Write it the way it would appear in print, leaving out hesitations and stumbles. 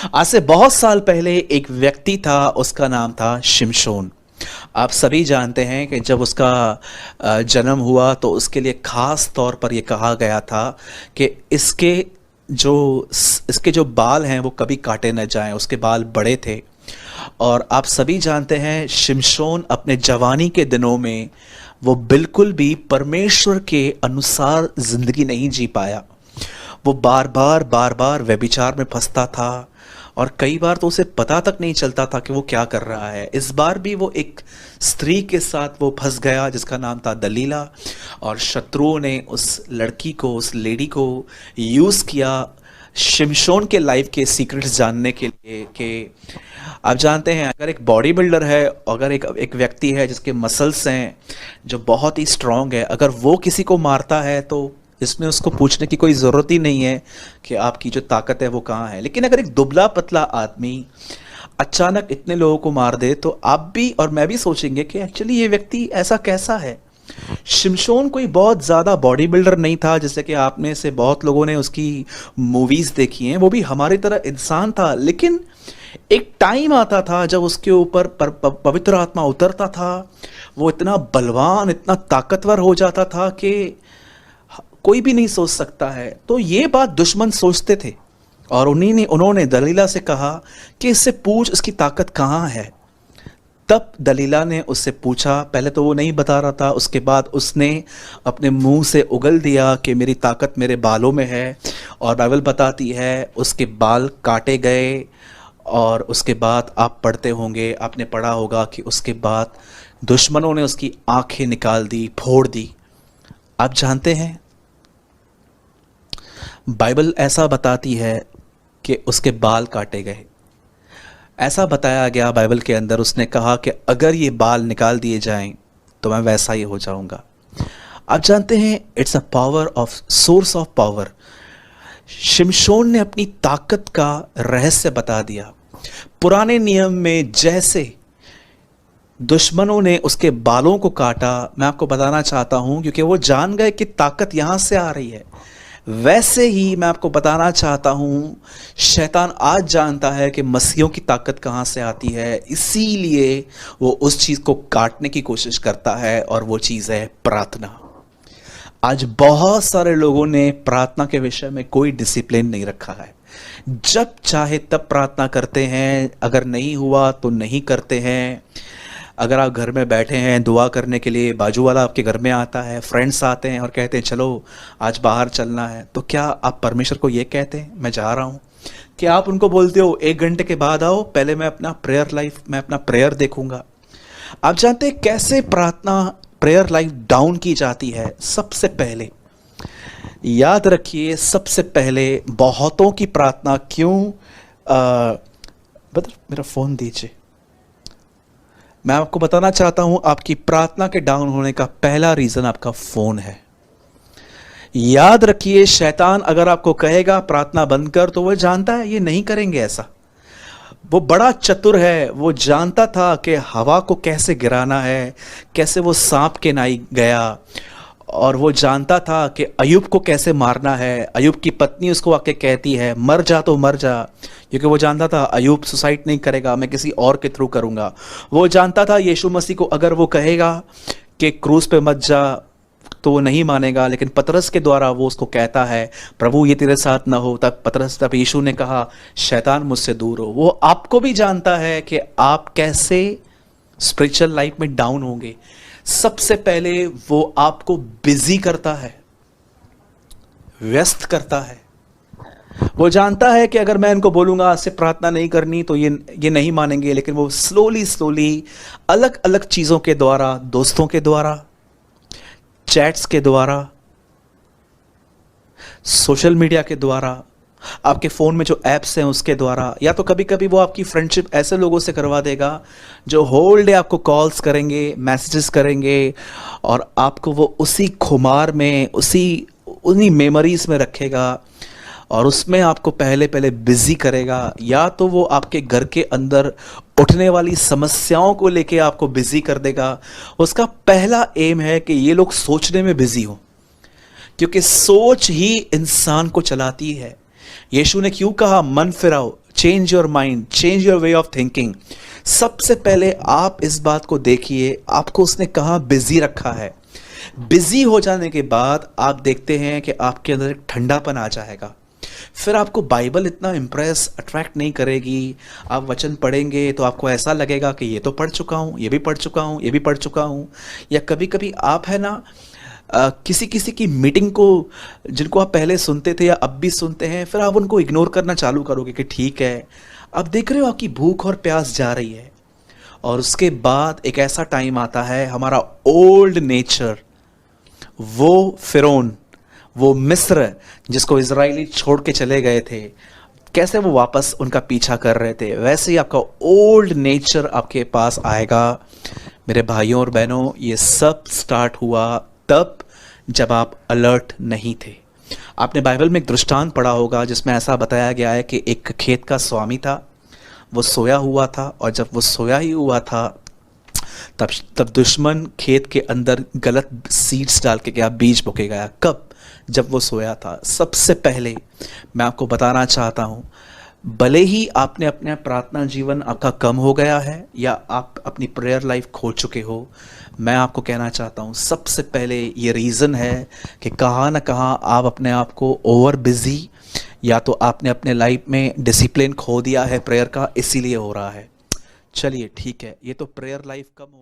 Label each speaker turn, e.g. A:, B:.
A: आज से बहुत साल पहले एक व्यक्ति था, उसका नाम था शिमशोन। आप सभी जानते हैं कि जब उसका जन्म हुआ तो उसके लिए खास तौर पर यह कहा गया था कि जो इसके जो बाल हैं वो कभी काटे न जाएं। उसके बाल बड़े थे और आप सभी जानते हैं शिमशोन अपने जवानी के दिनों में वो बिल्कुल भी परमेश्वर के अनुसार जिंदगी नहीं जी पाया। वो बार बार व्यभिचार में फंसता था और कई बार तो उसे पता तक नहीं चलता था कि वो क्या कर रहा है। इस बार भी वो एक स्त्री के साथ वो फंस गया जिसका नाम था दलीला, और शत्रुओं ने उस लड़की को, उस लेडी को यूज़ किया शिमशोन के लाइफ के सीक्रेट्स जानने के लिए। कि आप जानते हैं अगर एक बॉडी बिल्डर है, अगर एक व्यक्ति है जिसके मसल्स हैं जो बहुत ही स्ट्रांग है, अगर वो किसी को मारता है तो इसमें उसको पूछने की कोई ज़रूरत ही नहीं है कि आपकी जो ताकत है वो कहाँ है। लेकिन अगर एक दुबला पतला आदमी अचानक इतने लोगों को मार दे तो आप भी और मैं भी सोचेंगे कि एक्चुअली ये व्यक्ति ऐसा कैसा है। शिमशोन कोई बहुत ज़्यादा बॉडी बिल्डर नहीं था, जैसे कि आप में से बहुत लोगों ने उसकी मूवीज़ देखी हैं। वो भी हमारी तरह इंसान था, लेकिन एक टाइम आता था जब उसके ऊपर पवित्र आत्मा उतरता था। वो इतना बलवान, इतना ताकतवर हो जाता था कि कोई भी नहीं सोच सकता है। तो ये बात दुश्मन सोचते थे और उन्होंने दलीला से कहा कि इससे पूछ इसकी ताकत कहाँ है। तब दलीला ने उससे पूछा, पहले तो वो नहीं बता रहा था, उसके बाद उसने अपने मुंह से उगल दिया कि मेरी ताकत मेरे बालों में है। और बाइबल बताती है उसके बाल काटे गए और उसके बाद आप पढ़ते होंगे, आपने पढ़ा होगा कि उसके बाद दुश्मनों ने उसकी आंखें निकाल दी, फोड़ दी। आप जानते हैं बाइबल ऐसा बताती है कि उसके बाल काटे गए। ऐसा बताया गया बाइबल के अंदर, उसने कहा कि अगर ये बाल निकाल दिए जाएं तो मैं वैसा ही हो जाऊंगा। आप जानते हैं it's a power of source of power. शिमशोन ने अपनी ताकत का रहस्य बता दिया। पुराने नियम में जैसे दुश्मनों ने उसके बालों को काटा, मैं आपको बताना चाहता हूं क्योंकि वो जान गए कि ताकत यहां से आ रही है, वैसे ही मैं आपको बताना चाहता हूं शैतान आज जानता है कि मसीहों की ताकत कहां से आती है, इसीलिए वो उस चीज को काटने की कोशिश करता है और वो चीज है प्रार्थना। आज बहुत सारे लोगों ने प्रार्थना के विषय में कोई डिसिप्लिन नहीं रखा है। जब चाहे तब प्रार्थना करते हैं, अगर नहीं हुआ तो नहीं करते हैं। अगर आप घर में बैठे हैं दुआ करने के लिए, बाजू वाला आपके घर में आता है, फ्रेंड्स आते हैं और कहते हैं चलो आज बाहर चलना है, तो क्या आप परमेश्वर को ये कहते हैं मैं जा रहा हूँ? क्या आप उनको बोलते हो 1 घंटे के बाद आओ, पहले मैं अपना प्रेयर देखूंगा? आप जानते हैं कैसे प्रेयर लाइफ डाउन की जाती है? सबसे पहले याद रखिए, सबसे पहले बहुतों की प्रार्थना क्यों मेरा फोन दीजिए। मैं आपको बताना चाहता हूं आपकी प्रार्थना के डाउन होने का पहला रीजन आपका फोन है। याद रखिए, शैतान अगर आपको कहेगा प्रार्थना बंद कर, तो वह जानता है ये नहीं करेंगे ऐसा। वो बड़ा चतुर है, वो जानता था कि हवा को कैसे गिराना है, कैसे वो सांप के नाई गया, और वो जानता था कि अयूब को कैसे मारना है। अयूब की पत्नी उसको आके कहती है मर जा तो मर जा, क्योंकि वो जानता था अयूब सुसाइड नहीं करेगा, मैं किसी और के थ्रू करूंगा। वो जानता था यीशु मसीह को अगर वो कहेगा कि क्रूस पे मत जा तो वो नहीं मानेगा, लेकिन पतरस के द्वारा वो उसको कहता है प्रभु ये तेरे साथ ना हो। तब यीशु ने कहा शैतान मुझसे दूर हो। वो आपको भी जानता है कि आप कैसे स्पिरिचुअल लाइफ में डाउन होंगे। सबसे पहले वो आपको बिजी करता है, व्यस्त करता है। वो जानता है कि अगर मैं इनको बोलूंगा आज से प्रार्थना नहीं करनी तो ये नहीं मानेंगे, लेकिन वो स्लोली अलग अलग चीजों के द्वारा, दोस्तों के द्वारा, चैट्स के द्वारा, सोशल मीडिया के द्वारा, आपके फ़ोन में जो ऐप्स हैं उसके द्वारा, या तो कभी कभी वो आपकी फ्रेंडशिप ऐसे लोगों से करवा देगा जो होल डे आपको कॉल्स करेंगे, मैसेजेस करेंगे, और आपको वो उसी खुमार में, उन्हीं मेमोरीज में रखेगा और उसमें आपको पहले बिजी करेगा। या तो वो आपके घर के अंदर उठने वाली समस्याओं को लेके आपको बिजी कर देगा। उसका पहला एम है कि ये लोग सोचने में बिजी हो, क्योंकि सोच ही इंसान को चलाती है। यीशु ने क्यों कहा मन फिराओ, change your mind, change your way of thinking. सबसे पहले आप इस बात को देखिए, आपको उसने कहाँ बिजी रखा है। बिजी हो जाने के बाद आप देखते हैं कि आपके अंदर एक ठंडापन आ जाएगा। फिर आपको बाइबल इतना इम्प्रेस अट्रैक्ट नहीं करेगी। आप वचन पढ़ेंगे तो आपको ऐसा लगेगा कि ये तो पढ़ चुका हूँ, ये भी पढ़ चुका हूँ, ये भी पढ़ चुका हूँ। या कभी कभी आप है ना किसी किसी की मीटिंग को, जिनको आप पहले सुनते थे या अब भी सुनते हैं, फिर आप उनको इग्नोर करना चालू करोगे कि ठीक है। अब देख रहे हो आपकी भूख और प्यास जा रही है। और उसके बाद एक ऐसा टाइम आता है, हमारा ओल्ड नेचर, वो फिरौन, वो मिस्र जिसको इजराइली छोड़ के चले गए थे, कैसे वो वापस उनका पीछा कर रहे थे, वैसे ही आपका ओल्ड नेचर आपके पास आएगा। मेरे भाइयों और बहनों, ये सब स्टार्ट हुआ तब जब आप अलर्ट नहीं थे। आपने बाइबल में एक दृष्टांत पढ़ा होगा जिसमें ऐसा बताया गया है कि एक खेत का स्वामी था, वो सोया हुआ था, और जब वो सोया ही हुआ था तब दुश्मन खेत के अंदर गलत सीड्स डाल के गया, बीज बोके गया। कब? जब वो सोया था। सबसे पहले मैं आपको बताना चाहता हूँ, भले ही आपने अपना प्रार्थना जीवन आपका कम हो गया है या आप अपनी प्रेयर लाइफ खो चुके हो, मैं आपको कहना चाहता हूँ सबसे पहले ये रीज़न है कि कहाँ ना कहाँ आप अपने आप को ओवर बिजी, या तो आपने अपने लाइफ में डिसिप्लिन खो दिया है प्रेयर का, इसीलिए हो रहा है। चलिए ठीक है, ये तो प्रेयर लाइफ कम हो